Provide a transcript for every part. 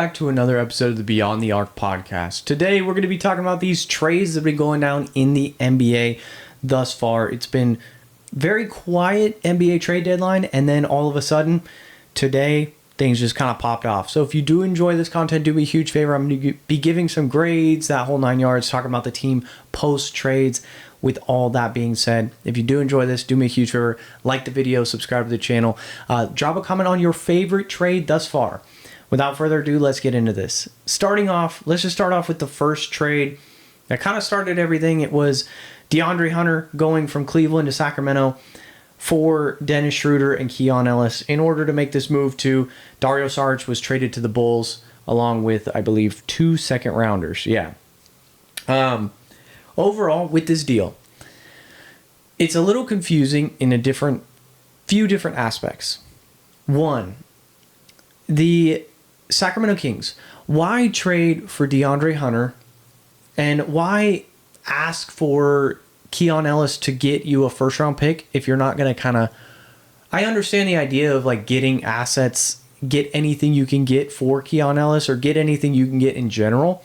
back to another episode of the Beyond the Arc podcast. Today, we're going to be talking about these trades that have been going down in the NBA thus far. It's been very quiet NBA trade deadline, and then all of a sudden, today, things just kind of popped off. So if you do enjoy this content, do me a huge favor. I'm going to be giving some grades, that whole 9 yards, talking about the team post-trades. With all that being said, if you do enjoy this, do me a huge favor. Like the video, subscribe to the channel. Drop a comment on your favorite trade thus far. Without further ado, let's get into this. Starting off, let's just start off with the first trade that kind of started everything. It was DeAndre Hunter going from Cleveland to Sacramento for Dennis Schroeder and Keon Ellis. In order to make this move to Dario Saric was traded to the Bulls along with, I believe, 2 second-rounders. Yeah. Overall, with this deal, it's a little confusing in a few different aspects. One, the Sacramento Kings. Why trade for DeAndre Hunter and why ask for Keon Ellis to get you a first-round pick if you're not going to kind of... I understand the idea of like getting assets, get anything you can get for Keon Ellis or get anything you can get in general.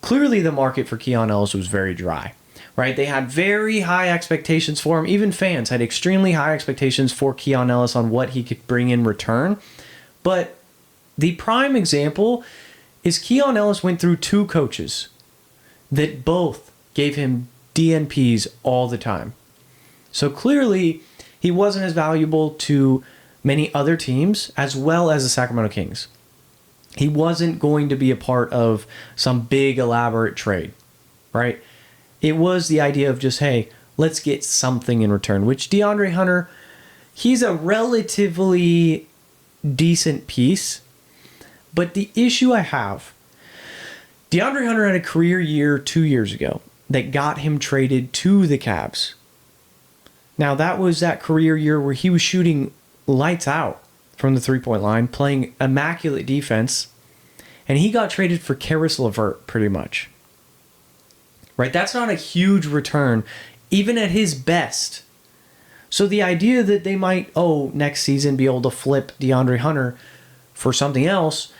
Clearly, the market for Keon Ellis was very dry, right? They had very high expectations for him. Even fans had extremely high expectations for Keon Ellis on what he could bring in return. But the prime example is Keon Ellis went through 2 coaches that both gave him DNPs all the time. So clearly, he wasn't as valuable to many other teams as well as the Sacramento Kings. He wasn't going to be a part of some big elaborate trade, right? It was the idea of just, hey, let's get something in return, which DeAndre Hunter, he's a relatively decent piece. But the issue I have, DeAndre Hunter had a career year 2 years ago that got him traded to the Cavs. Now, that was that career year where he was shooting lights out from the three-point line, playing immaculate defense, and he got traded for Karis LeVert, pretty much. Right? That's not a huge return, even at his best. So the idea that they might, next season be able to flip DeAndre Hunter for something else,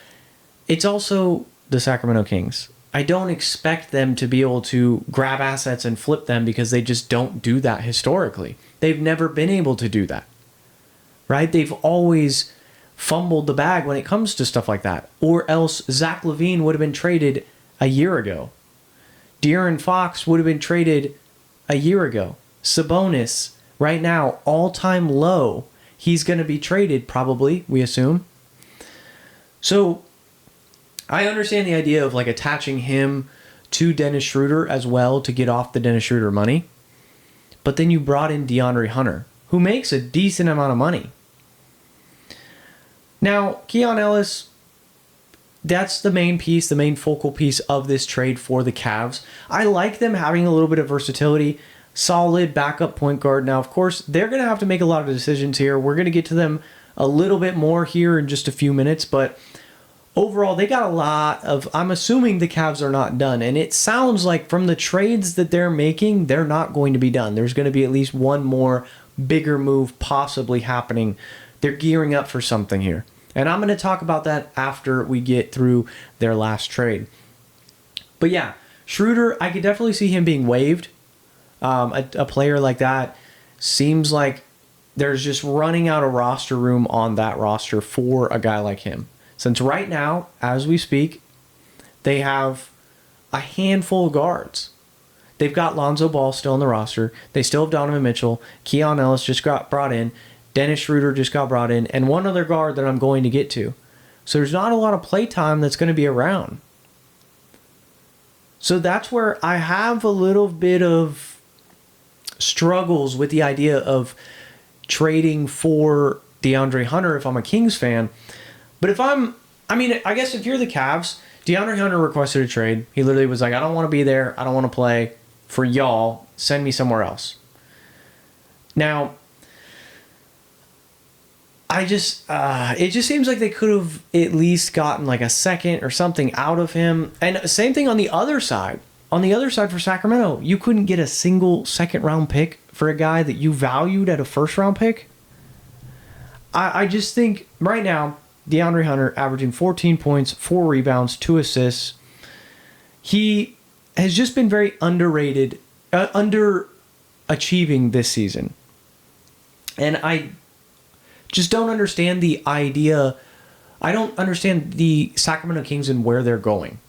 it's also the Sacramento Kings. I don't expect them to be able to grab assets and flip them because they just don't do that historically. They've never been able to do that. Right? They've always fumbled the bag when it comes to stuff like that. Or else Zach LaVine would have been traded a year ago. De'Aaron Fox would have been traded a year ago. Sabonis, right now, all-time low. He's going to be traded probably, we assume. So I understand the idea of like attaching him to Dennis Schroeder as well to get off the Dennis Schroeder money. But then you brought in DeAndre Hunter, who makes a decent amount of money. Now, Keon Ellis, that's the main piece, the main focal piece of this trade for the Cavs. I like them having a little bit of versatility, solid backup point guard. Now, of course, they're going to have to make a lot of decisions here. We're going to get to them a little bit more here in just a few minutes, but overall, they got a lot of... I'm assuming the Cavs are not done, and it sounds like from the trades that they're making, they're not going to be done. There's going to be at least one more bigger move possibly happening. They're gearing up for something here. And I'm going to talk about that after we get through their last trade. But yeah, Schroeder, I could definitely see him being waived. A player like that seems like there's just running out of roster room on that roster for a guy like him. Since right now, as we speak, they have a handful of guards. They've got Lonzo Ball still on the roster. They still have Donovan Mitchell. Keon Ellis just got brought in. Dennis Schroeder just got brought in. And one other guard that I'm going to get to. So there's not a lot of play time that's going to be around. So that's where I have a little bit of struggles with the idea of trading for DeAndre Hunter if I'm a Kings fan. But I guess if you're the Cavs, DeAndre Hunter requested a trade. He literally was like, I don't want to be there. I don't want to play for y'all. Send me somewhere else. Now, it just seems like they could have at least gotten like a second or something out of him. And same thing on the other side. On the other side for Sacramento, you couldn't get a single second round pick for a guy that you valued at a first round pick. I just think right now DeAndre Hunter averaging 14 points, 4 rebounds, 2 assists. He has just been very underrated, underachieving this season. And I just don't understand the idea. I don't understand the Sacramento Kings and where they're going,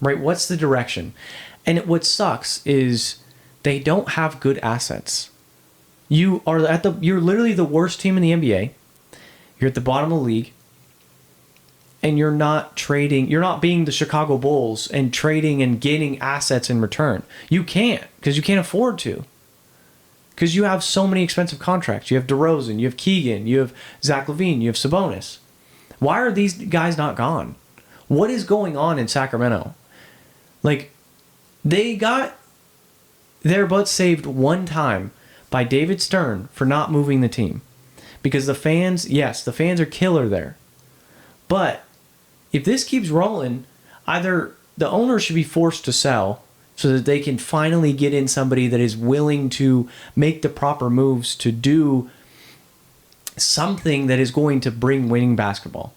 right? What's the direction? And what sucks is they don't have good assets. You're literally the worst team in the NBA. You're at the bottom of the league. And you're not being the Chicago Bulls and trading and getting assets in return. You can't, because you can't afford to. Because you have so many expensive contracts. You have DeRozan, you have Keegan, you have Zach LaVine, you have Sabonis. Why are these guys not gone? What is going on in Sacramento? Like, they got their butts saved one time by David Stern for not moving the team. Because the fans are killer there. But if this keeps rolling, either the owner should be forced to sell so that they can finally get in somebody that is willing to make the proper moves to do something that is going to bring winning basketball.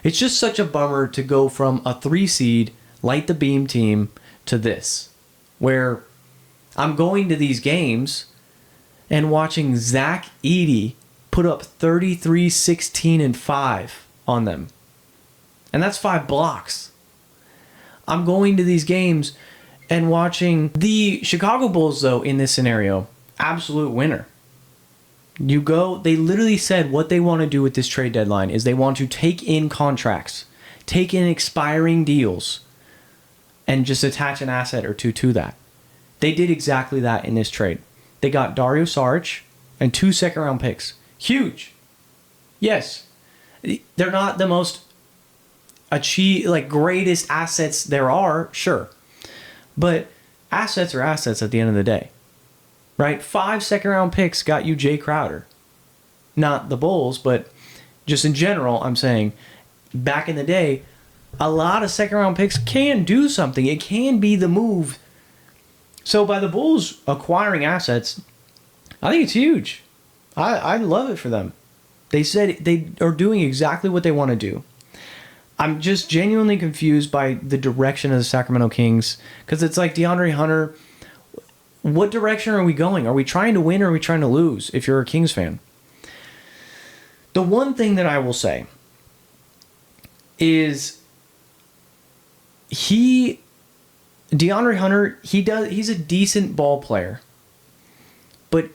It's just such a bummer to go from a 3 seed, light the beam team, to this, where I'm going to these games and watching Zach Edey put up 33, 16, and 5 on them. And that's 5 blocks. I'm going to these games and watching the Chicago Bulls, though, in this scenario, absolute winner. They literally said what they want to do with this trade deadline is they want to take in contracts, take in expiring deals, and just attach an asset or two to that. They did exactly that in this trade. They got Dario Saric and 2 second-round picks. Huge. Yes. They're not the most greatest assets there are, sure. But assets are assets at the end of the day. Right? 5 second-round picks got you Jay Crowder. Not the Bulls, but just in general, I'm saying, back in the day, a lot of second-round picks can do something. It can be the move. So by the Bulls acquiring assets, I think it's huge. I love it for them. They said they are doing exactly what they want to do. I'm just genuinely confused by the direction of the Sacramento Kings, because it's like DeAndre Hunter. What direction are we going? Are we trying to win or are we trying to lose if you're a Kings fan? The one thing that I will say is DeAndre Hunter, he's a decent ball player. But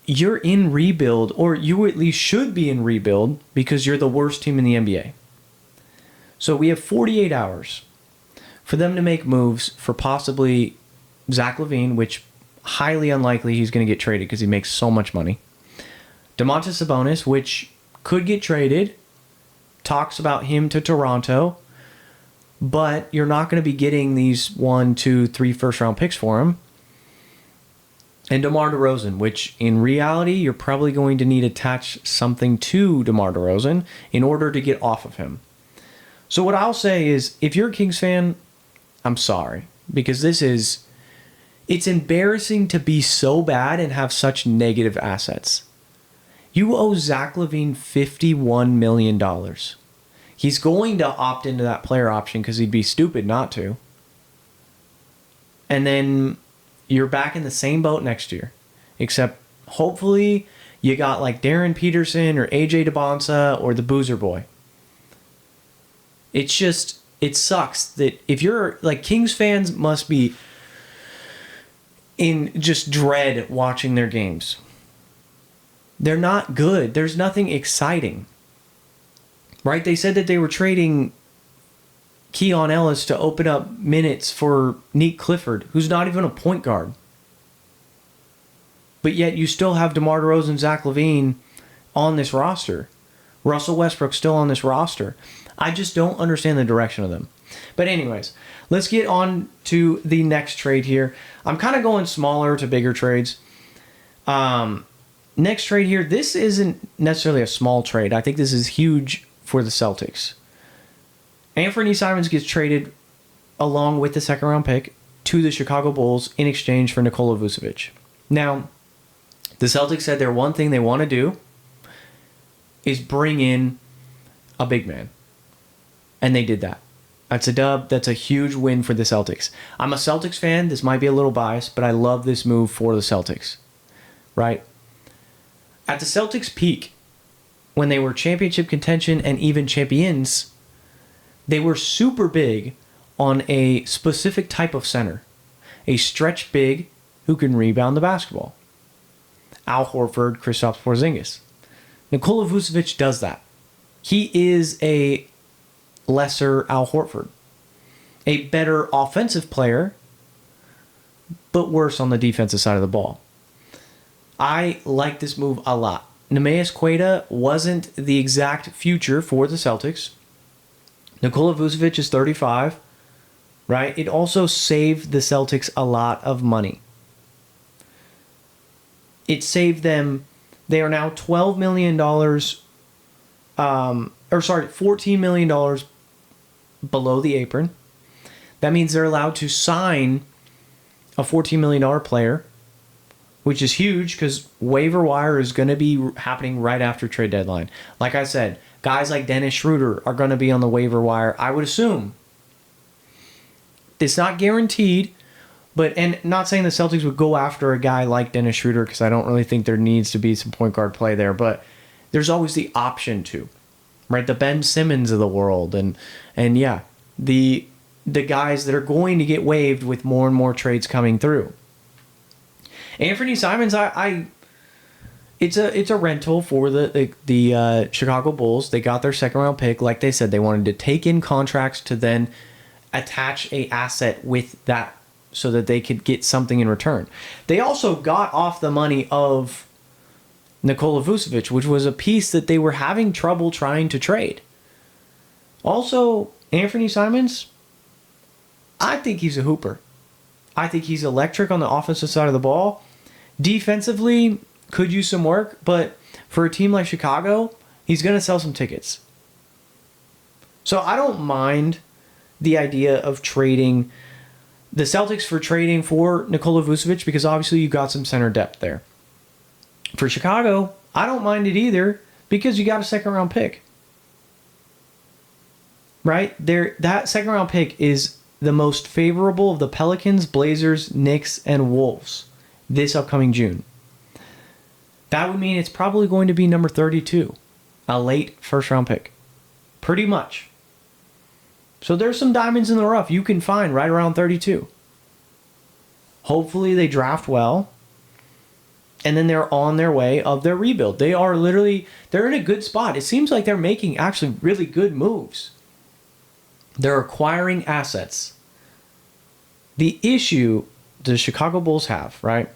you're in rebuild, or you at least should be in rebuild, because you're the worst team in the NBA. So we have 48 hours for them to make moves for possibly Zach LaVine, which highly unlikely he's going to get traded because he makes so much money. Domantas Sabonis, which could get traded. Talks about him to Toronto. But you're not going to be getting these 1, 2, 3 first-round picks for him. And DeMar DeRozan, which in reality, you're probably going to need to attach something to DeMar DeRozan in order to get off of him. So what I'll say is, if you're a Kings fan, I'm sorry. Because it's embarrassing to be so bad and have such negative assets. You owe Zach LaVine $51 million. He's going to opt into that player option because he'd be stupid not to. And then you're back in the same boat next year. Except, hopefully, you got like Darren Peterson or AJ DeBonsa or the Boozer Boy. It sucks that if you're like, Kings fans must be in just dread watching their games. They're not good. There's nothing exciting. Right? They said that they were trading Keon Ellis to open up minutes for Nick Clifford, who's not even a point guard. But yet you still have DeMar DeRozan and Zach LaVine on this roster. Russell Westbrook still on this roster. I just don't understand the direction of them. But anyways, let's get on to the next trade here. I'm kind of going smaller to bigger trades. Next trade here, this isn't necessarily a small trade. I think this is huge for the Celtics. Anthony Simons gets traded along with the second round pick to the Chicago Bulls in exchange for Nikola Vucevic. Now, the Celtics said their one thing they want to do is bring in a big man. And they did that. That's a dub. That's a huge win for the Celtics. I'm a Celtics fan. This might be a little biased, but I love this move for the Celtics. Right? At the Celtics' peak, when they were championship contention and even champions, they were super big on a specific type of center. A stretch big who can rebound the basketball. Al Horford, Kristaps Porzingis. Nikola Vucevic does that. He is a lesser Al Horford. A better offensive player, but worse on the defensive side of the ball. I like this move a lot. Neemias Queta wasn't the exact future for the Celtics. Nikola Vucevic is 35, right? It also saved the Celtics a lot of money. It saved them, they are now $12 million, $14 million below the apron. That means they're allowed to sign a $14 million player, which is huge because waiver wire is going to be happening right after trade deadline. Like I said, guys like Dennis Schroeder are going to be on the waiver wire, I would assume. It's not guaranteed, and not saying the Celtics would go after a guy like Dennis Schroeder because I don't really think there needs to be some point guard play there, but there's always the option to, right? The Ben Simmons of the world, and yeah, the guys that are going to get waived with more and more trades coming through. Anthony Simons, it's a rental for the Chicago Bulls. They got their second round pick, like they said, they wanted to take in contracts to then attach a asset with that so that they could get something in return. They also got off the money of Nikola Vucevic, which was a piece that they were having trouble trying to trade. Also, Anthony Simons, I think he's a hooper. I think he's electric on the offensive side of the ball. Defensively, could use some work, but for a team like Chicago, he's going to sell some tickets. So I don't mind the idea of trading the Celtics for trading for Nikola Vucevic because obviously you got some center depth there. For Chicago, I don't mind it either because you got a second round pick. Right? That second round pick is the most favorable of the Pelicans, Blazers, Knicks, and Wolves this upcoming June. That would mean it's probably going to be number 32, a late first round pick. Pretty much. So there's some diamonds in the rough you can find right around 32. Hopefully they draft well. And then they're on their way of their rebuild. They're in a good spot. It seems like they're making actually really good moves. They're acquiring assets. The issue the Chicago Bulls have, right,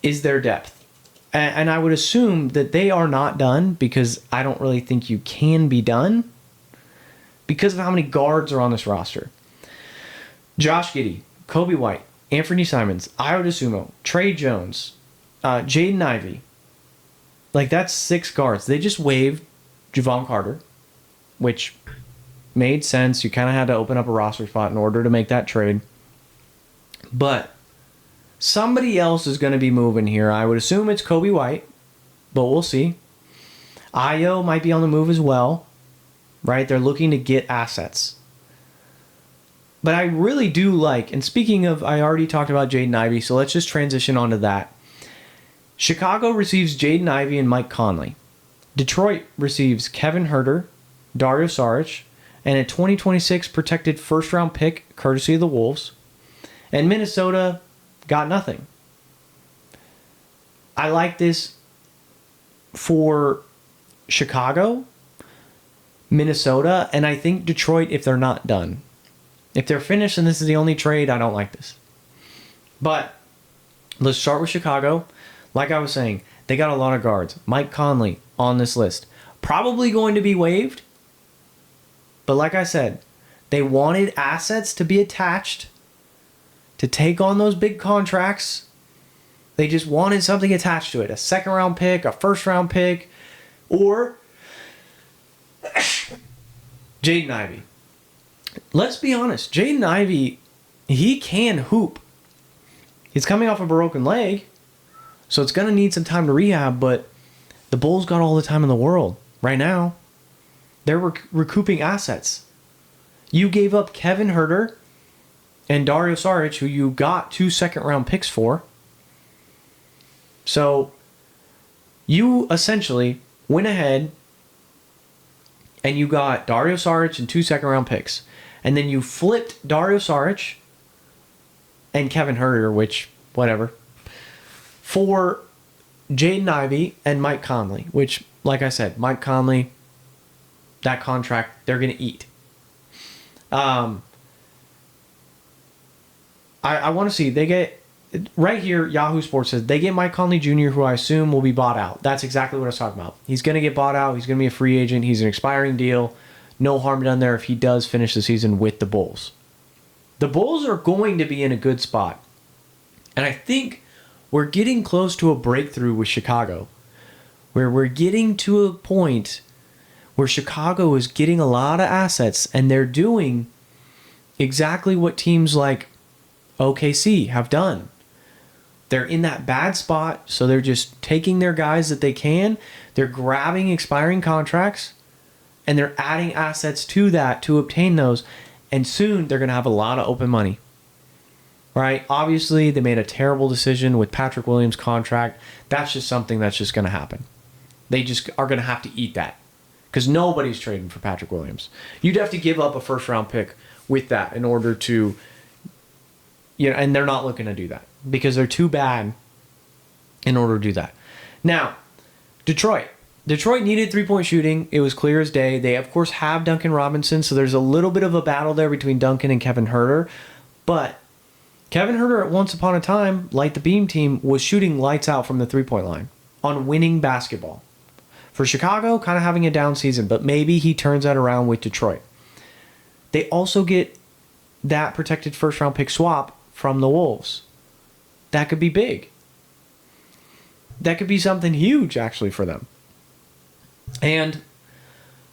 is their depth. And I would assume that they are not done because I don't really think you can be done because of how many guards are on this roster. Josh Giddey, Kobe White, Anthony Simons, Ayo Dosunmu, Trey Jones, Jaden Ivey. Like, that's 6 guards. They just waived Javon Carter, which made sense. You kind of had to open up a roster spot in order to make that trade. But somebody else is going to be moving here. I would assume it's Kobe White, but we'll see. Ayo might be on the move as well, right? They're looking to get assets. But I really do like, and speaking of, I already talked about Jaden Ivey, so let's just transition onto that. Chicago receives Jaden Ivey and Mike Conley. Detroit receives Kevin Huerter, Dario Saric, and a 2026 protected first-round pick courtesy of the Wolves. And Minnesota got nothing. I like this for Chicago, Minnesota, and I think Detroit if they're not done. If they're finished and this is the only trade, I don't like this. But let's start with Chicago. Like I was saying, they got a lot of guards. Mike Conley on this list. Probably going to be waived. But like I said, they wanted assets to be attached to take on those big contracts. They just wanted something attached to it. A second round pick, a first round pick, or Jaden Ivey. Let's be honest. Jaden Ivey, he can hoop. He's coming off a broken leg, so it's going to need some time to rehab, but the Bulls got all the time in the world right now. They're recouping assets. You gave up Kevin Huerter and Dario Saric, who you got 2 second-round picks for. So you essentially went ahead and you got Dario Saric and 2 second-round picks. And then you flipped Dario Saric and Kevin Huerter, which, whatever, for Jaden Ivey and Mike Conley, which, like I said, Mike Conley, that contract, they're going to eat. I want to see, they get, right here, Yahoo Sports says, they get Mike Conley Jr., who I assume will be bought out. That's exactly what I was talking about. He's going to get bought out. He's going to be a free agent. He's an expiring deal. No harm done there if he does finish the season with the Bulls. The Bulls are going to be in a good spot. And I think we're getting close to a breakthrough with Chicago, where we're getting to a point where Chicago is getting a lot of assets and they're doing exactly what teams like OKC have done. They're in that bad spot, so they're just taking their guys that they can, they're grabbing expiring contracts, and they're adding assets to that to obtain those, and soon they're going to have a lot of open money. Right? Obviously, they made a terrible decision with Patrick Williams' contract. That's just something that's just going to happen. They just are going to have to eat that because nobody's trading for Patrick Williams. You'd have to give up a first-round pick with that in order to, and they're not looking to do that because they're too bad in order to do that. Now, Detroit needed three-point shooting. It was clear as day. They, of course, have Duncan Robinson, so there's a little bit of a battle there between Duncan and Kevin Huerter. But Kevin Huerter, at once upon a time, like the Beam team, was shooting lights out from the three-point line on winning basketball. For Chicago, kind of having a down season, but maybe he turns that around with Detroit. They also get that protected first-round pick swap from the Wolves. That could be big. That could be something huge, actually, for them. And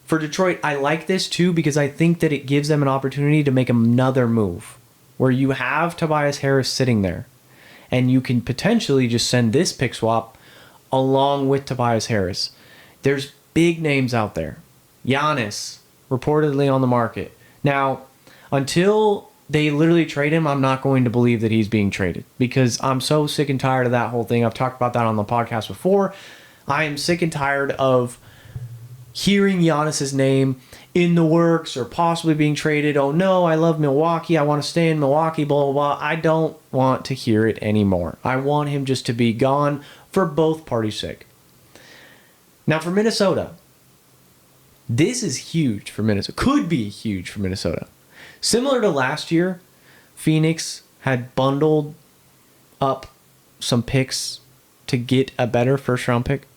for Detroit, I like this too because I think that it gives them an opportunity to make another move where you have Tobias Harris sitting there and you can potentially just send this pick swap along with Tobias Harris. There's big names out there. Giannis, reportedly on the market. Now, until they literally trade him, I'm not going to believe that he's being traded because I'm so sick and tired of that whole thing. I've talked about that on the podcast before. I am sick and tired of hearing Giannis's name in the works or possibly being traded. Oh no, I love Milwaukee. I want to stay in Milwaukee, blah, blah, blah. I don't want to hear it anymore. I want him just to be gone for both parties' sake. Now for Minnesota, this is huge for Minnesota. Could be huge for Minnesota. Similar to last year, Phoenix had bundled up some picks to get a better first-round pick.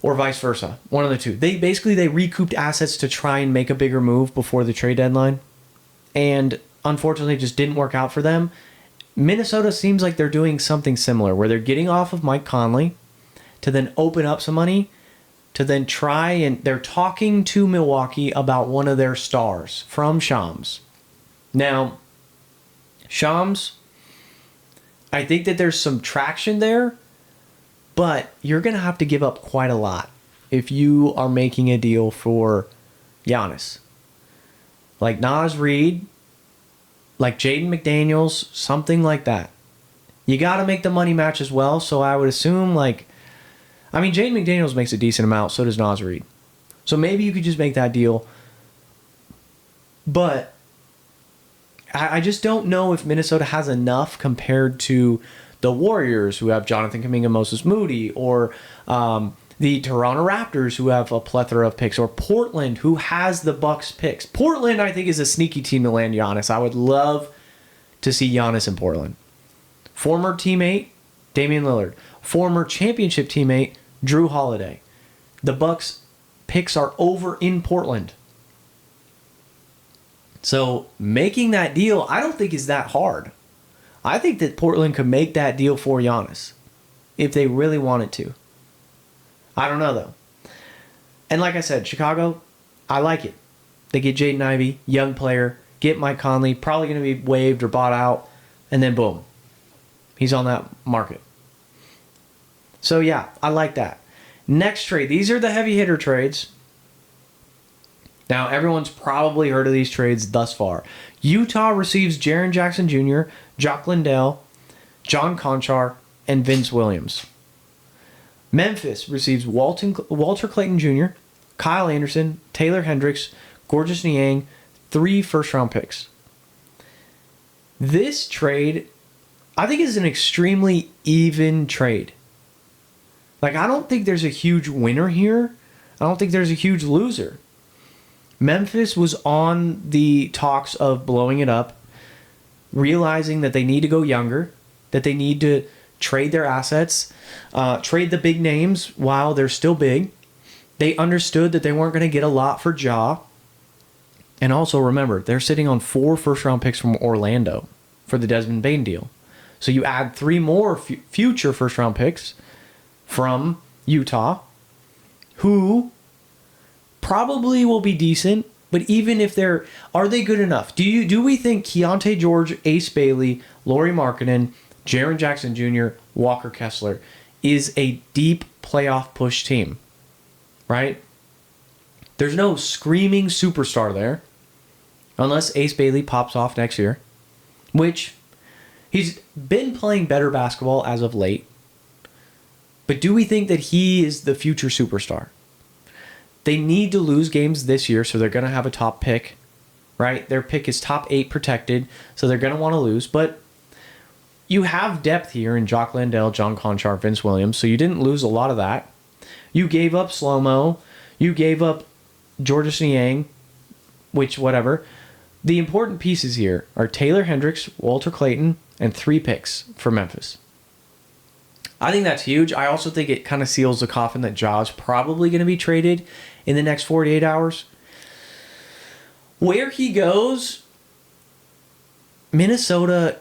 Or vice versa. One of the two. They recouped assets to try and make a bigger move before the trade deadline. And unfortunately, it just didn't work out for them. Minnesota seems like they're doing something similar, where they're getting off of Mike Conley to then open up some money, to then try and they're talking to Milwaukee about one of their stars from Shams. Now, Shams, I think that there's some traction there, but you're going to have to give up quite a lot if you are making a deal for Giannis. Like Naz Reid, like Jaden McDaniels, something like that. You got to make the money match as well, so I would assume Jaden McDaniels makes a decent amount, so does Naz Reid. So maybe you could just make that deal. But I just don't know if Minnesota has enough compared to the Warriors, who have Jonathan Kuminga, Moses Moody, or the Toronto Raptors, who have a plethora of picks, or Portland, who has the Bucks picks. Portland, I think, is a sneaky team to land Giannis. I would love to see Giannis in Portland. Former teammate, Damian Lillard. Former championship teammate, Drew Holiday. The Bucks picks are over in Portland. So making that deal, I don't think is that hard. I think that Portland could make that deal for Giannis if they really wanted to. I don't know, though. And like I said, Chicago, I like it. They get Jaden Ivey, young player, get Mike Conley, probably going to be waived or bought out, and then boom, he's on that market. So yeah, I like that. Next trade. These are the heavy hitter trades. Now, everyone's probably heard of these trades thus far. Utah receives Jaren Jackson Jr., Jock Landale, John Conchar, and Vince Williams. Memphis receives Walter Clayton Jr., Kyle Anderson, Taylor Hendricks, Gorgeous Niang, 3 first-round picks. This trade, I think, is an extremely even trade. Like, I don't think there's a huge winner here. I don't think there's a huge loser. Memphis was on the talks of blowing it up, realizing that they need to go younger, that they need to trade their assets, trade the big names while they're still big. They understood that they weren't going to get a lot for Ja. And also remember, they're sitting on 4 first-round picks from Orlando for the Desmond Bane deal. So you add 3 more future first-round picks from Utah, who probably will be decent, but even if are they good enough? Do we think Keontae George, Ace Bailey, Lauri Markkanen, Jaren Jackson Jr., Walker Kessler is a deep playoff push team? Right? There's no screaming superstar there, unless Ace Bailey pops off next year, which he's been playing better basketball as of late. But do we think that he is the future superstar? They need to lose games this year, so they're going to have a top pick, right? Their pick is top 8 protected, so they're going to want to lose. But you have depth here in Jock Landale, John Conchar, Vince Williams, so you didn't lose a lot of that. You gave up Slow-Mo. You gave up Gorgeous Niang, which, whatever. The important pieces here are Taylor Hendricks, Walter Clayton, and 3 picks for Memphis. I think that's huge. I also think it kind of seals the coffin that Ja's probably going to be traded in the next 48 hours. Where he goes, Minnesota,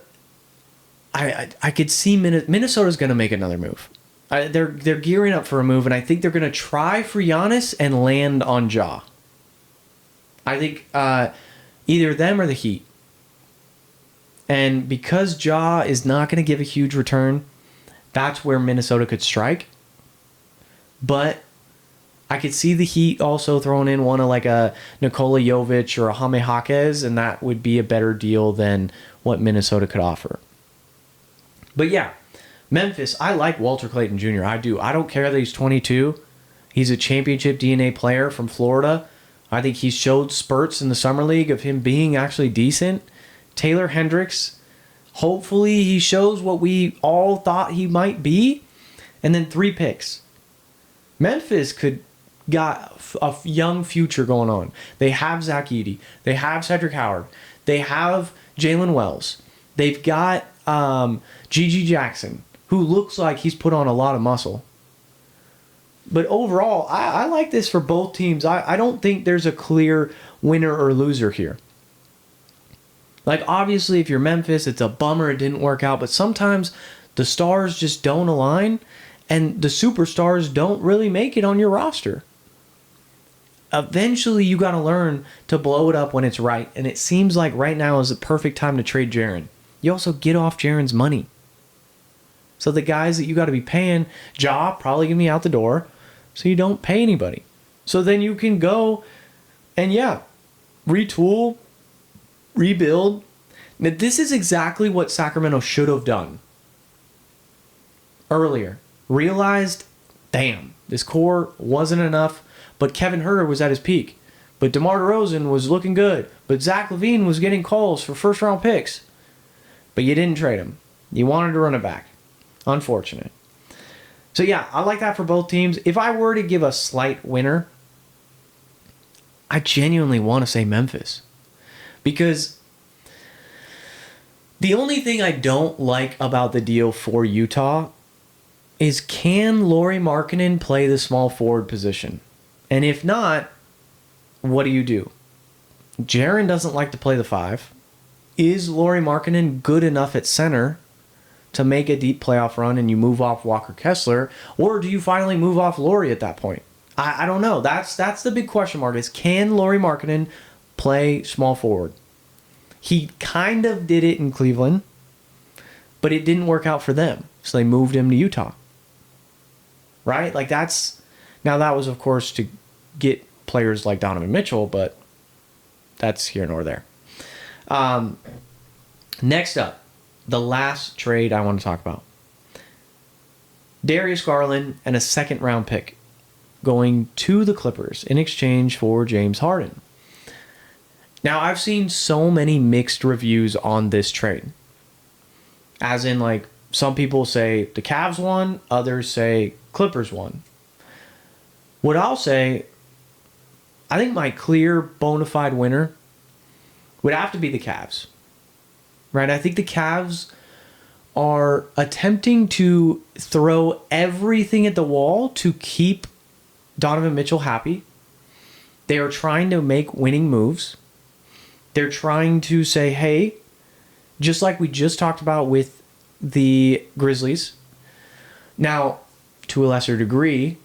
I could see Minnesota's going to make another move. They're gearing up for a move, and I think they're going to try for Giannis and land on Ja. I think either them or the Heat. And because Ja is not going to give a huge return, that's where Minnesota could strike. But I could see the Heat also throwing in one of like a Nikola Jovic or a Jaime Jaquez, and that would be a better deal than what Minnesota could offer. But yeah, Memphis, I like Walter Clayton Jr. I do. I don't care that he's 22. He's a championship DNA player from Florida. I think he showed spurts in the summer league of him being actually decent. Taylor Hendricks, hopefully he shows what we all thought he might be. And then 3 picks. Memphis got a young future going on. They have Zach Edey. They have Cedric Howard. They have Jalen Wells. They've got Gigi Jackson, who looks like he's put on a lot of muscle. But overall, I like this for both teams. I don't think there's a clear winner or loser here. Like, obviously, if you're Memphis, it's a bummer it didn't work out. But sometimes the stars just don't align, and the superstars don't really make it on your roster. Eventually, you got to learn to blow it up when it's right. And it seems like right now is the perfect time to trade Jaren. You also get off Jaren's money. So the guys that you got to be paying, Ja, probably going to be out the door. So you don't pay anybody. So then you can go and, yeah, retool, rebuild. Now, this is exactly what Sacramento should have done earlier. Realized, damn, this core wasn't enough, but Kevin Huerter was at his peak. But DeMar DeRozan was looking good. But Zach LaVine was getting calls for first-round picks. But you didn't trade him. You wanted to run it back. Unfortunate. So yeah, I like that for both teams. If I were to give a slight winner, I genuinely want to say Memphis. Because the only thing I don't like about the deal for Utah is, can Lauri Markkanen play the small forward position? And if not, what do you do? Jaren doesn't like to play the 5. Is Lauri Markkanen good enough at center to make a deep playoff run and you move off Walker Kessler? Or do you finally move off Lauri at that point? I don't know. That's the big question mark, is, can Lauri Markkanen play small forward? He kind of did it in Cleveland, but it didn't work out for them. So they moved him to Utah. Right? Like, that's Now, that was, of course, to get players like Donovan Mitchell, but that's here nor there. Next up, the last trade I want to talk about. Darius Garland and a second-round pick going to the Clippers in exchange for James Harden. Now, I've seen so many mixed reviews on this trade. As in, like, some people say the Cavs won, others say Clippers won. What I'll say, I think my clear bona fide winner would have to be the Cavs. Right? I think the Cavs are attempting to throw everything at the wall to keep Donovan Mitchell happy. They are trying to make winning moves. They're trying to say, hey, just like we just talked about with the Grizzlies. Now, to a lesser degree,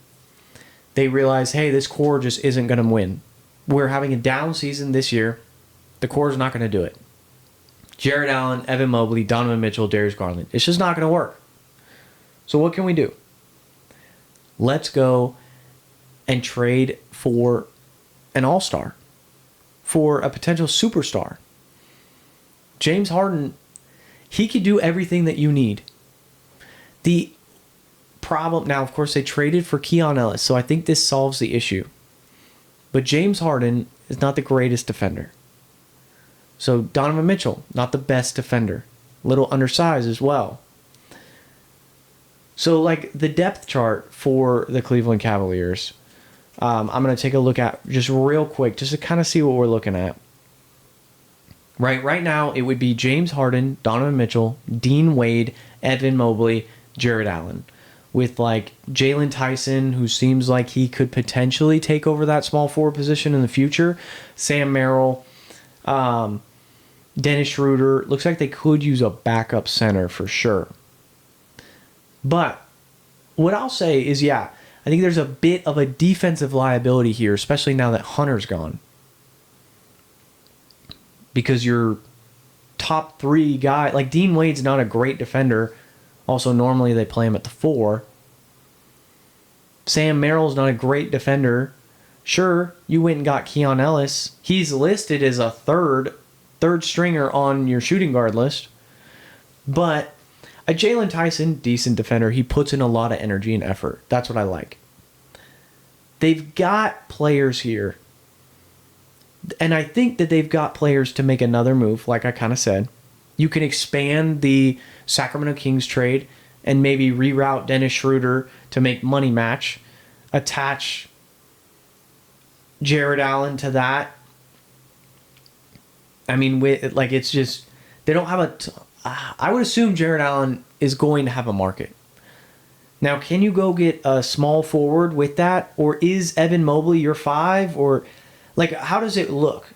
they realize, hey, this core just isn't going to win. We're having a down season this year. The core is not going to do it. Jared Allen, Evan Mobley, Donovan Mitchell, Darius Garland. It's just not going to work. So what can we do? Let's go and trade for an all-star, for a potential superstar. James Harden, he could do everything that you need. The problem, now of course they traded for Keon Ellis, so I think this solves the issue. But James Harden is not the greatest defender. So Donovan Mitchell, not the best defender. A little undersized as well. So like the depth chart for the Cleveland Cavaliers, I'm going to take a look at just real quick, just to kind of see what we're looking at. Right now, it would be James Harden, Donovan Mitchell, Dean Wade, Evan Mobley, Jared Allen. With like Jalen Tyson, who seems like he could potentially take over that small forward position in the future. Sam Merrill, Dennis Schroeder. Looks like they could use a backup center for sure. But what I'll say is, yeah, I think there's a bit of a defensive liability here, especially now that Hunter's gone. Because your top three guy, like Dean Wade's not a great defender. Also, normally they play him at the 4. Sam Merrill's not a great defender. Sure, you went and got Keon Ellis. He's listed as a third stringer on your shooting guard list. But a Jalen Tyson, decent defender. He puts in a lot of energy and effort. That's what I like. They've got players here. And I think that they've got players to make another move, like I kind of said. You can expand the Sacramento Kings trade and maybe reroute Dennis Schroeder to make money match. Attach Jared Allen to that. I mean, it's just, they don't have I would assume Jared Allen is going to have a market. Now, can you go get a small forward with that? Or is Evan Mobley your 5? Or, like, how does it look?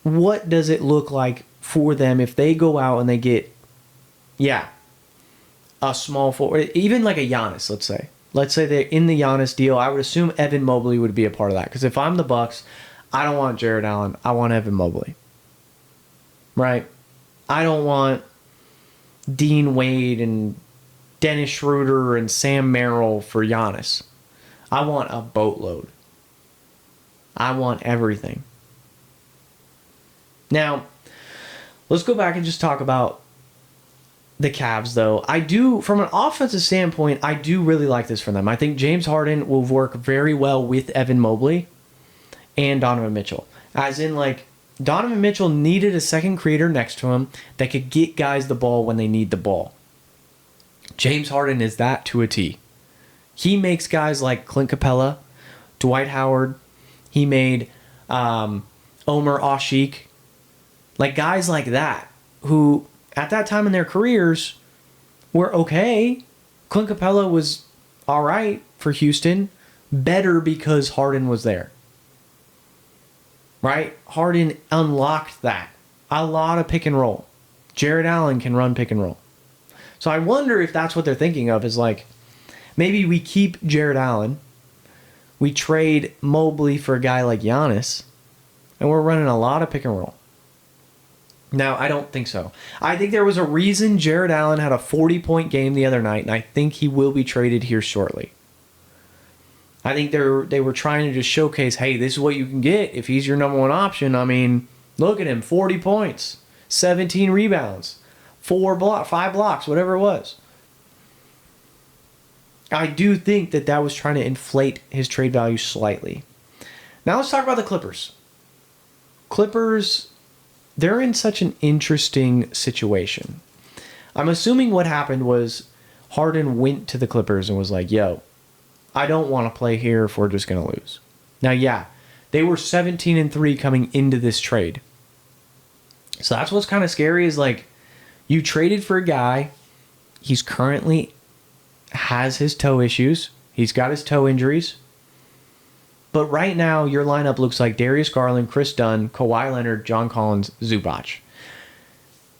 What does it look like for them if they go out and they get, a small forward, even like a Giannis, let's say. Let's say they're in the Giannis deal. I would assume Evan Mobley would be a part of that. Because if I'm the Bucks, I don't want Jared Allen. I want Evan Mobley. Right? I don't want Dean Wade and Dennis Schroeder and Sam Merrill for Giannis. I want a boatload. I want everything. Now, let's go back and just talk about the Cavs, though. I do, from an offensive standpoint, I do really like this for them. I think James Harden will work very well with Evan Mobley and Donovan Mitchell. As in, like, Donovan Mitchell needed a second creator next to him that could get guys the ball when they need the ball. James Harden is that to a T. He makes guys like Clint Capella, Dwight Howard. He made Omer Ashik. Like guys like that who at that time in their careers were okay. Clint Capella was all right for Houston. Better because Harden was there. Right? Harden unlocked that. A lot of pick and roll. Jared Allen can run pick and roll. So I wonder if that's what they're thinking of, is like, maybe we keep Jared Allen, we trade Mobley for a guy like Giannis, and we're running a lot of pick and roll. Now, I don't think so. I think there was a reason Jared Allen had a 40-point game the other night, and I think he will be traded here shortly. I think they were trying to just showcase, hey, this is what you can get if he's your number one option. I mean, look at him, 40 points, 17 rebounds, 5 blocks, whatever it was. I do think that was trying to inflate his trade value slightly. Now let's talk about the Clippers. Clippers, they're in such an interesting situation. I'm assuming what happened was Harden went to the Clippers and was like, yo, I don't want to play here if we're just going to lose. Now, yeah, they were 17-3 coming into this trade. So that's what's kind of scary is like you traded for a guy. He's currently has his toe issues. He's got his toe injuries. But right now, your lineup looks like Darius Garland, Chris Dunn, Kawhi Leonard, John Collins, Zubac.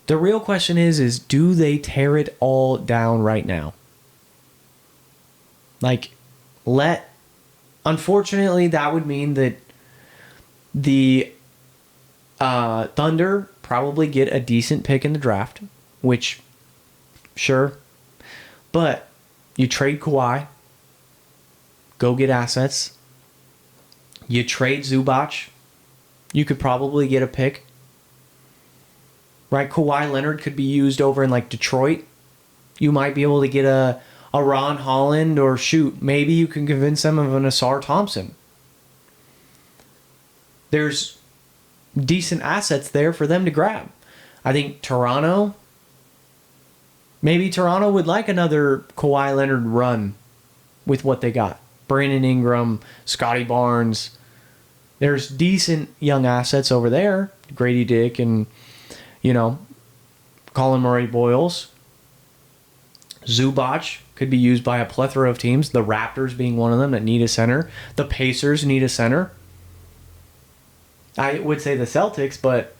The real question is do they tear it all down right now? Like, unfortunately, that would mean that the Thunder probably get a decent pick in the draft, which, sure. But you trade Kawhi, go get assets. You trade Zubac, you could probably get a pick. Right? Kawhi Leonard could be used over in like Detroit. You might be able to get a Ron Holland, or shoot, maybe you can convince them of an Asar Thompson. There's decent assets there for them to grab. I think maybe Toronto would like another Kawhi Leonard run with what they got. Brandon Ingram, Scotty Barnes. There's decent young assets over there. Grady Dick and, Colin Murray-Boyles. Zubac could be used by a plethora of teams. The Raptors being one of them that need a center. The Pacers need a center. I would say the Celtics, but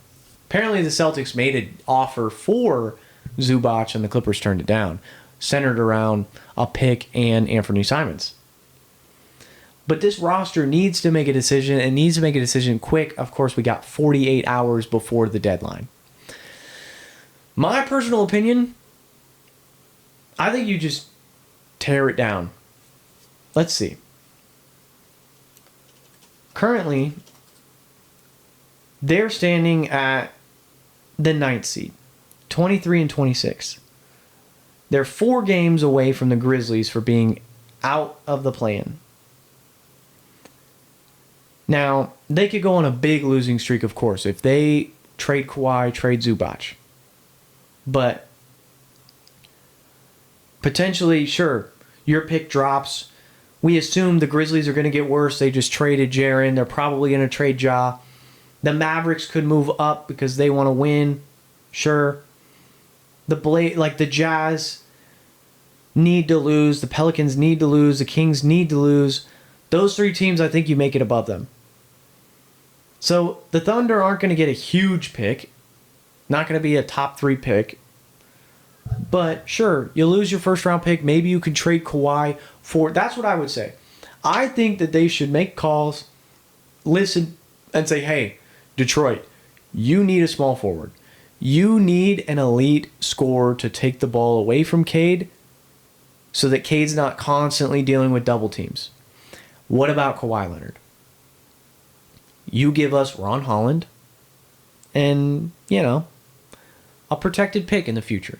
apparently the Celtics made an offer for Zubac and the Clippers turned it down, centered around a pick and Anthony Simons. But this roster needs to make a decision, and needs to make a decision quick. Of course, we got 48 hours before the deadline. My personal opinion, I think you just tear it down. Let's see. Currently, they're standing at the 9th seed, 23-26. They're 4 games away from the Grizzlies for being out of the play-in. Now, they could go on a big losing streak, of course, if they trade Kawhi, trade Zubac. But potentially, sure, your pick drops. We assume the Grizzlies are going to get worse. They just traded Jaren. They're probably going to trade Ja. The Mavericks could move up because they want to win. Sure. The Jazz need to lose. The Pelicans need to lose. The Kings need to lose. Those 3 teams, I think you make it above them. So the Thunder aren't going to get a huge pick. Not going to be a top 3 pick. But sure, you lose your first round pick. Maybe you could trade Kawhi for... That's what I would say. I think that they should make calls, listen, and say, hey, Detroit, you need a small forward. You need an elite scorer to take the ball away from Cade so that Cade's not constantly dealing with double teams. What about Kawhi Leonard? You give us Ron Holland and, a protected pick in the future.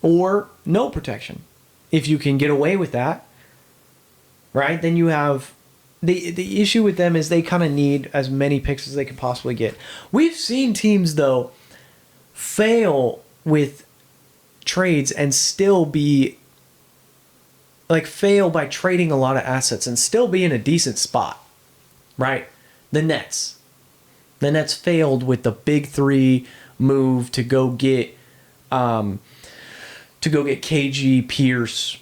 Or no protection. If you can get away with that, right, then you have... The issue with them is they kind of need as many picks as they could possibly get. We've seen teams, though, fail with trades and still be... fail by trading a lot of assets and still be in a decent spot, right? The Nets. The Nets failed with the big 3 move to go get KG, Pierce,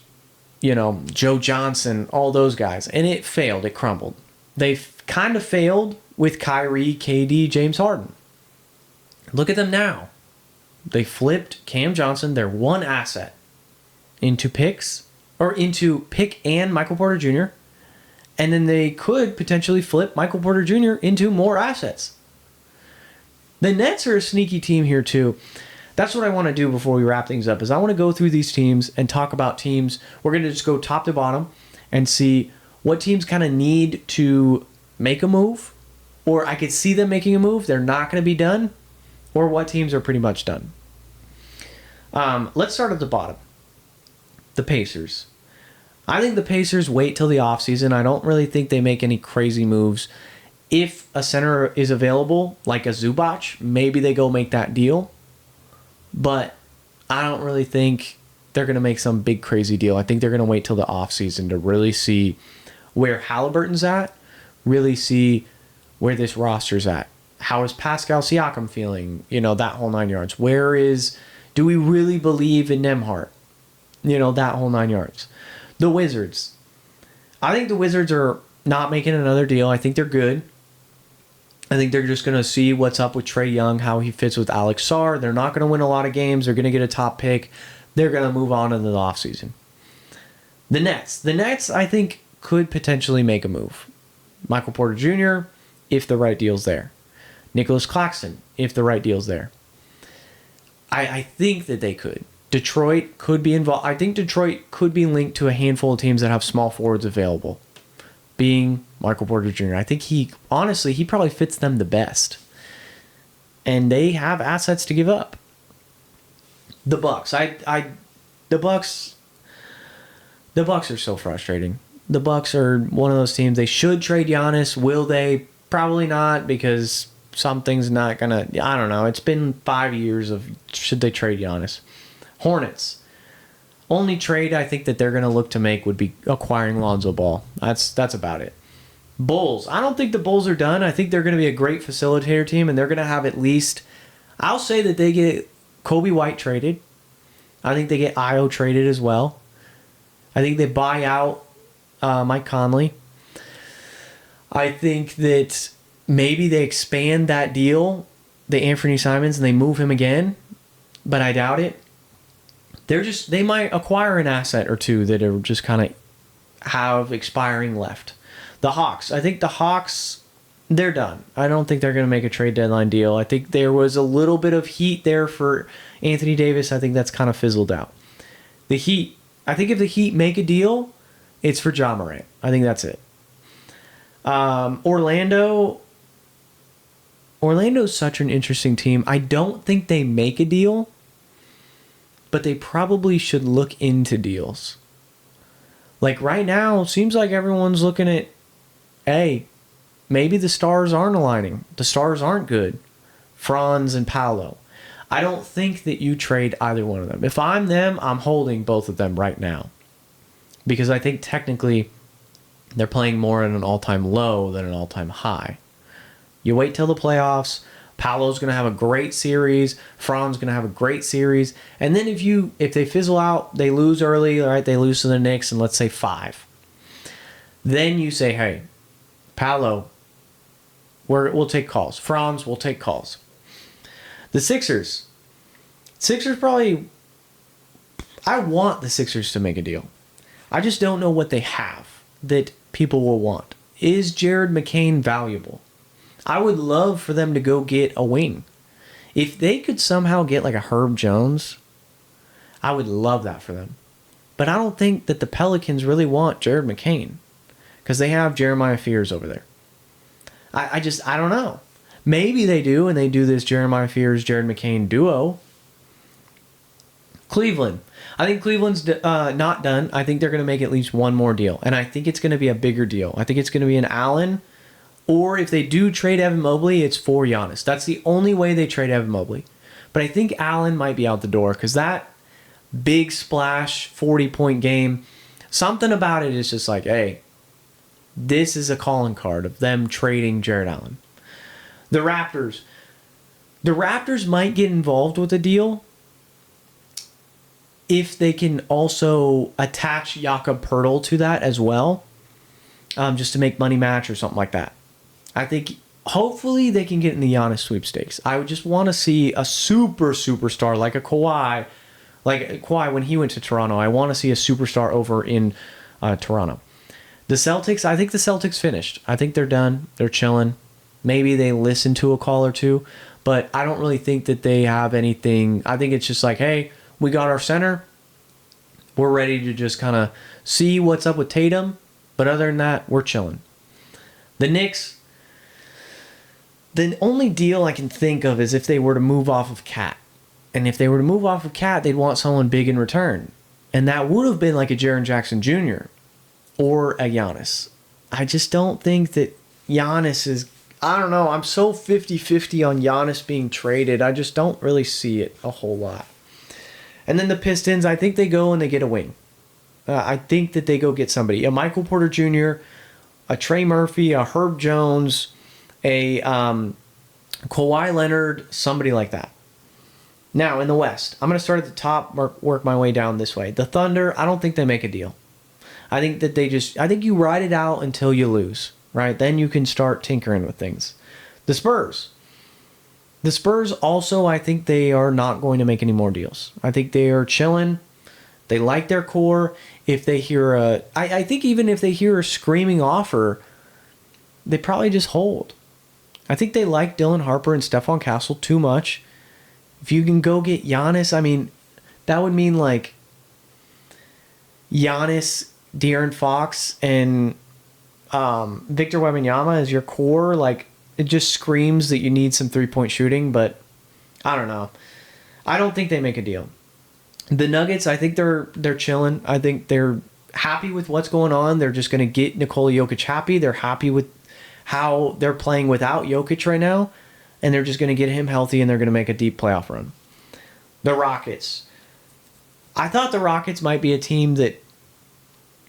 Joe Johnson, all those guys. And it failed. It crumbled. They kind of failed with Kyrie, KD, James Harden. Look at them now. They flipped Cam Johnson, their one asset, into picks, or into pick and Michael Porter Jr., and then they could potentially flip Michael Porter Jr. into more assets. The Nets are a sneaky team here too. That's what I want to do before we wrap things up, is I want to go through these teams and talk about teams. We're going to just go top to bottom and see what teams kind of need to make a move, or I could see them making a move, they're not going to be done, or what teams are pretty much done. Let's start at the bottom. The Pacers. I think the Pacers wait till the offseason. I don't really think they make any crazy moves. If a center is available, like a Zubac, maybe they go make that deal. But I don't really think they're going to make some big crazy deal. I think they're going to wait till the offseason to really see where Halliburton's at, really see where this roster's at. How is Pascal Siakam feeling? That whole 9 yards. Do we really believe in Nembhard? That whole 9 yards. The Wizards. I think the Wizards are not making another deal. I think they're good. I think they're just going to see what's up with Trae Young, how he fits with Alex Sarr. They're not going to win a lot of games. They're going to get a top pick. They're going to move on into the offseason. The Nets. The Nets, I think, could potentially make a move. Michael Porter Jr., if the right deal's there. Nicholas Claxton, if the right deal's there. I think that they could. Detroit could be involved. I think Detroit could be linked to a handful of teams that have small forwards available, being Michael Porter Jr. I think he probably fits them the best. And they have assets to give up. The Bucks. The Bucks are so frustrating. The Bucks are one of those teams. They should trade Giannis. Will they? Probably not, because something's not gonna. I don't know. It's been 5 years of should they trade Giannis. Hornets. Only trade I think that they're gonna look to make would be acquiring Lonzo Ball. That's about it. Bulls. I don't think the Bulls are done. I think they're gonna be a great facilitator team, and they're gonna have at least. I'll say that they get Kobe White traded. I think they get Io traded as well. I think they buy out Mike Conley. I think that maybe they expand that deal, the Anthony Simons, and they move him again, but I doubt it. They might acquire an asset or two that are just kind of have expiring left. The Hawks. I think the Hawks, they're done. I don't think they're going to make a trade deadline deal. I think there was a little bit of heat there for Anthony Davis. I think that's kind of fizzled out. The Heat. I think if the Heat make a deal, it's for Ja Morant. I think that's it. Orlando's such an interesting team. I don't think they make a deal, but they probably should look into deals. Like right now, seems like everyone's looking at, hey, maybe the stars aren't aligning. The stars aren't good. Franz and Paolo. I don't think that you trade either one of them. If I'm them, I'm holding both of them right now. Because I think technically they're playing more at an all-time low than an all-time high. You wait till the playoffs. Paolo's going to have a great series. Fran's going to have a great series. And then if they fizzle out, they lose early, all right, they lose to the Knicks, and let's say 5. Then you say, hey, Paolo, we'll take calls. Franz, we'll take calls. The Sixers. Probably, I want the Sixers to make a deal. I just don't know what they have that people will want. Is Jared McCain valuable? I would love for them to go get a wing. If they could somehow get like a Herb Jones, I would love that for them. But I don't think that the Pelicans really want Jared McCain because they have Jeremiah Fears over there. I don't know. Maybe they do, and they do this Jeremiah Fears, Jared McCain duo. Cleveland. I think Cleveland's not done. I think they're going to make at least one more deal. And I think it's going to be a bigger deal. I think it's going to be an Allen. Or if they do trade Evan Mobley, it's for Giannis. That's the only way they trade Evan Mobley. But I think Allen might be out the door because that big splash, 40-point game, something about it is just like, hey, this is a calling card of them trading Jared Allen. The Raptors. The Raptors might get involved with a deal if they can also attach Jakob Poeltl to that as well, just to make money match or something like that. I think hopefully they can get in the Giannis sweepstakes. I would just want to see a superstar like a Kawhi, when he went to Toronto. I want to see a superstar over in Toronto. The Celtics, I think the Celtics finished. I think they're done. They're chilling. Maybe they listen to a call or two, but I don't really think that they have anything. I think it's just like, hey, we got our center. We're ready to just kind of see what's up with Tatum. But other than that, we're chilling. The Knicks, the only deal I can think of is if they were to move off of Cat. And if they were to move off of Cat, they'd want someone big in return. And that would have been like a Jaren Jackson Jr. or a Giannis. I just don't think that Giannis is... I don't know. I'm so 50-50 on Giannis being traded. I just don't really see it a whole lot. And then the Pistons, I think they go and they get a wing. I think that they go get somebody. A Michael Porter Jr., a Trey Murphy, a Herb Jones, a Kawhi Leonard, somebody like that. Now, in the West, I'm going to start at the top, work my way down this way. The Thunder, I don't think they make a deal. I think that I think you ride it out until you lose, right? Then you can start tinkering with things. The Spurs also, I think they are not going to make any more deals. I think they are chilling. They like their core. If they hear I think even if they hear a screaming offer, they probably just hold. I think they like Dylan Harper and Stephon Castle too much. If you can go get Giannis, I mean, that would mean like Giannis, De'Aaron Fox, and Victor Wembanyama as your core. Like, it just screams that you need some three-point shooting, but I don't know. I don't think they make a deal. The Nuggets, I think they're chilling. I think they're happy with what's going on. They're just going to get Nikola Jokic happy. They're happy with how they're playing without Jokic right now. And they're just going to get him healthy, and they're going to make a deep playoff run. The Rockets. I thought the Rockets might be a team that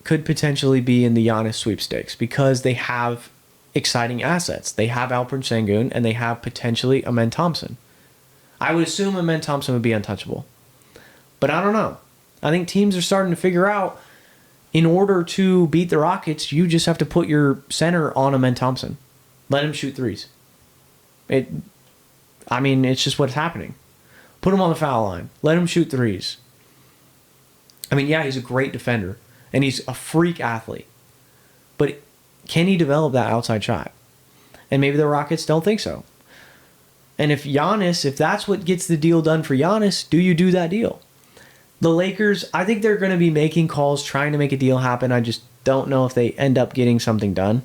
could potentially be in the Giannis sweepstakes because they have exciting assets. They have Alperen Sengun, and they have potentially Amen Thompson. I would assume Amen Thompson would be untouchable. But I don't know. I think teams are starting to figure out in order to beat the Rockets, you just have to put your center on Amen Thompson. Let him shoot threes. It's just what's happening. Put him on the foul line. Let him shoot threes. I mean, yeah, he's a great defender, and he's a freak athlete. But can he develop that outside shot? And maybe the Rockets don't think so. And if that's what gets the deal done for Giannis, do you do that deal? The Lakers, I think they're going to be making calls, trying to make a deal happen. I just don't know if they end up getting something done.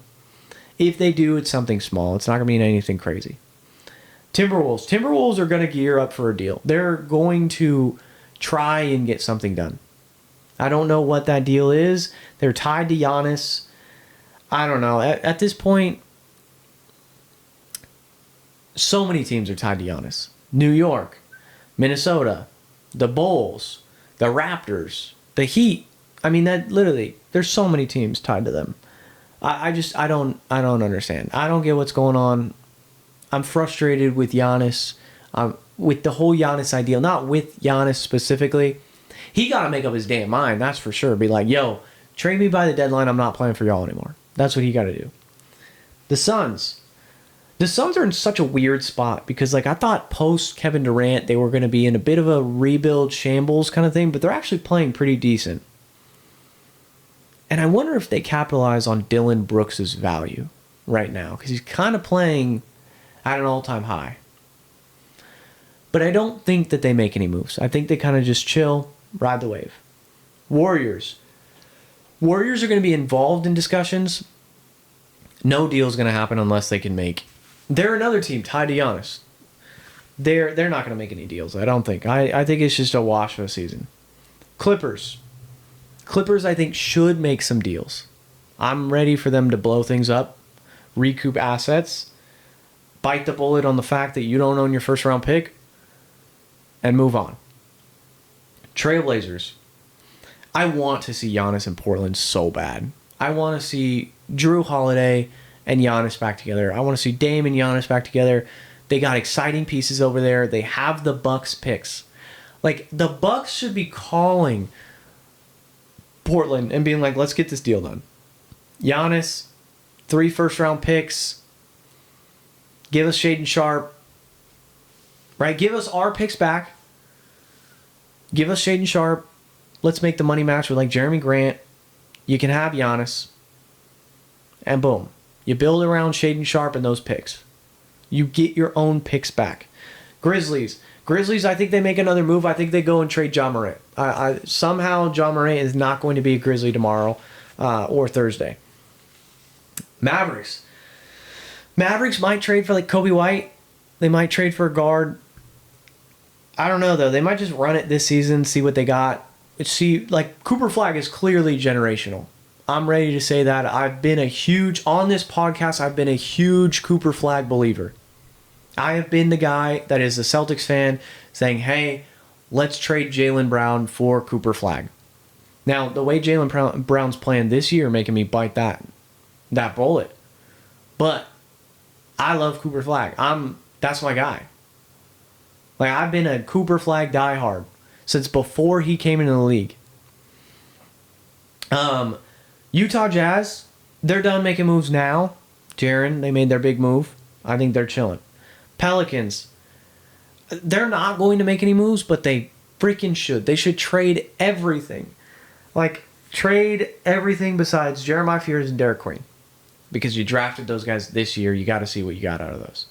If they do, it's something small. It's not going to be anything crazy. Timberwolves are going to gear up for a deal. They're going to try and get something done. I don't know what that deal is. They're tied to Giannis. I don't know. At this point, so many teams are tied to Giannis. New York, Minnesota, the Bulls, the Raptors, the Heat. I mean, that literally, there's so many teams tied to them. I don't understand. I don't get what's going on. I'm frustrated with Giannis, with the whole Giannis ideal. Not with Giannis specifically. He got to make up his damn mind, that's for sure. Be like, yo, trade me by the deadline. I'm not playing for y'all anymore. That's what he got to do. The Suns. The Suns are in such a weird spot because, like, I thought post Kevin Durant they were going to be in a bit of a rebuild shambles kind of thing, but they're actually playing pretty decent. And I wonder if they capitalize on Dylan Brooks' value right now because he's kind of playing at an all-time high. But I don't think that they make any moves. I think they kind of just chill, ride the wave. Warriors. Warriors are going to be involved in discussions. No deal is going to happen unless they can make... They're another team tied to Giannis. They're not going to make any deals, I don't think. I think it's just a wash of a season. Clippers, I think, should make some deals. I'm ready for them to blow things up, recoup assets, bite the bullet on the fact that you don't own your first-round pick, and move on. Trailblazers. I want to see Giannis in Portland so bad. I want to see Drew Holiday and Giannis back together. I want to see Dame and Giannis back together. They got exciting pieces over there. They have the Bucks picks. Like, the Bucks should be calling Portland and being like, let's get this deal done. Giannis, 3 first-round picks. Give us Shaedon Sharpe. Right? Give us our picks back. Give us Shaedon Sharpe. Let's make the money match with, like, Jeremy Grant. You can have Giannis. And boom. You build around Shaedon Sharpe and those picks. You get your own picks back. Grizzlies, I think they make another move. I think they go and trade Ja Morant. Somehow Ja Morant is not going to be a Grizzly tomorrow or Thursday. Mavericks. Mavericks might trade for like Kobe White. They might trade for a guard. I don't know though. They might just run it this season, see what they got. See, like Cooper Flag is clearly generational. I'm ready to say that. On this podcast, I've been a huge Cooper Flag believer. I have been the guy that is a Celtics fan saying, hey, let's trade Jaylen Brown for Cooper Flag. Now, the way Jaylen Brown's playing this year making me bite that bullet. But I love Cooper Flag. That's my guy. Like, I've been a Cooper Flag diehard since before he came into the league. Utah Jazz, they're done making moves now. Jaren, they made their big move. I think they're chilling. Pelicans, they're not going to make any moves, but they freaking should. They should trade everything. Like, trade everything besides Jeremiah Fears and Derek Queen. Because you drafted those guys this year. You got to see what you got out of those.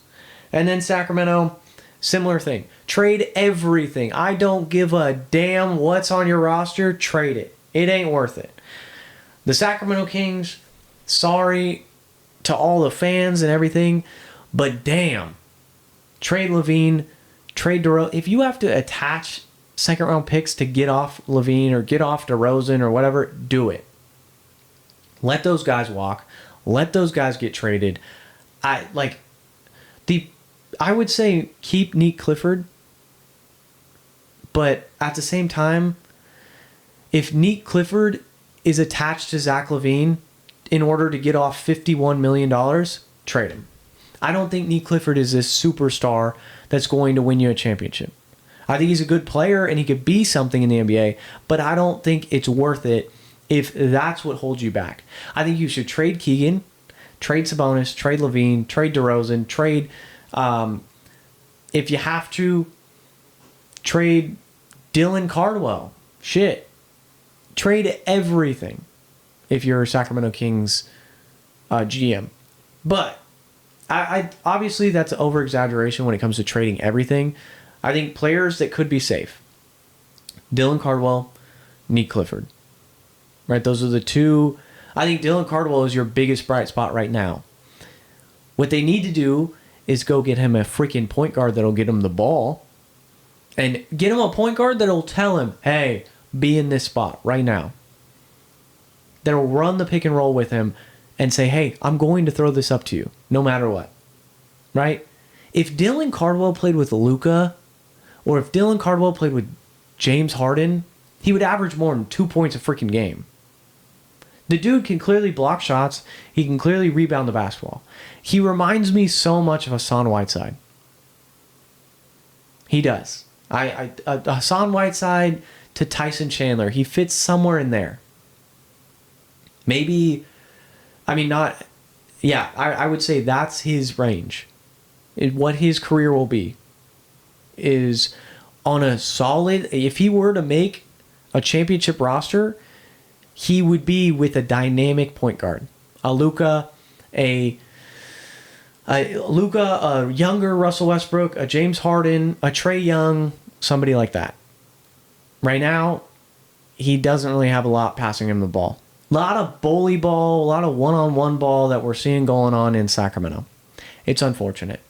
And then Sacramento, similar thing. Trade everything. I don't give a damn what's on your roster. Trade it. It ain't worth it. The Sacramento Kings, sorry to all the fans and everything, but damn. Trade LaVine, trade DeRozan. If you have to attach second-round picks to get off LaVine or get off DeRozan or whatever, do it. Let those guys walk. Let those guys get traded. I would say keep Nick Clifford, but at the same time, if Nick Clifford is attached to Zach LaVine in order to get off $51 million, trade him. I don't think Nick Clifford is this superstar that's going to win you a championship. I think he's a good player and he could be something in the NBA, but I don't think it's worth it if that's what holds you back. I think you should trade Keegan, trade Sabonis, trade LaVine, trade DeRozan, trade, if you have to, trade Dylan Cardwell. Shit. Trade everything if you're a Sacramento Kings GM. But I obviously that's an over-exaggeration when it comes to trading everything. I think players that could be safe. Dylan Cardwell, Nick Clifford. Right? Those are the two. I think Dylan Cardwell is your biggest bright spot right now. What they need to do is go get him a freaking point guard that'll get him the ball. And get him a point guard that'll tell him, hey, be in this spot right now. That'll run the pick and roll with him and say, hey, I'm going to throw this up to you no matter what. Right? If Dylan Cardwell played with Luka, or if Dylan Cardwell played with James Harden, he would average more than 2 points a freaking game. The dude can clearly block shots. He can clearly rebound the basketball. He reminds me so much of Hassan Whiteside. He does. Hassan Whiteside to Tyson Chandler. He fits somewhere in there. Maybe, I mean, not, yeah, I would say that's his range. What his career will be is on a solid, if he were to make a championship roster, he would be with a dynamic point guard. A Luka, a younger Russell Westbrook, a James Harden, a Trae Young, somebody like that. Right now, he doesn't really have a lot passing him the ball. A lot of bully ball, a lot of one-on-one ball that we're seeing going on in Sacramento. It's unfortunate.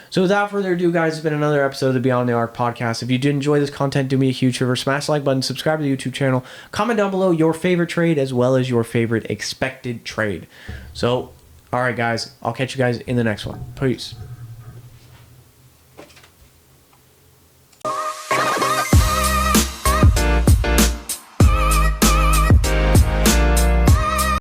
So without further ado, guys, it's been another episode of the Beyond the Arc podcast. If you did enjoy this content, do me a huge favor. Smash the like button, subscribe to the YouTube channel, comment down below your favorite trade as well as your favorite expected trade. So, all right, guys, I'll catch you guys in the next one. Peace.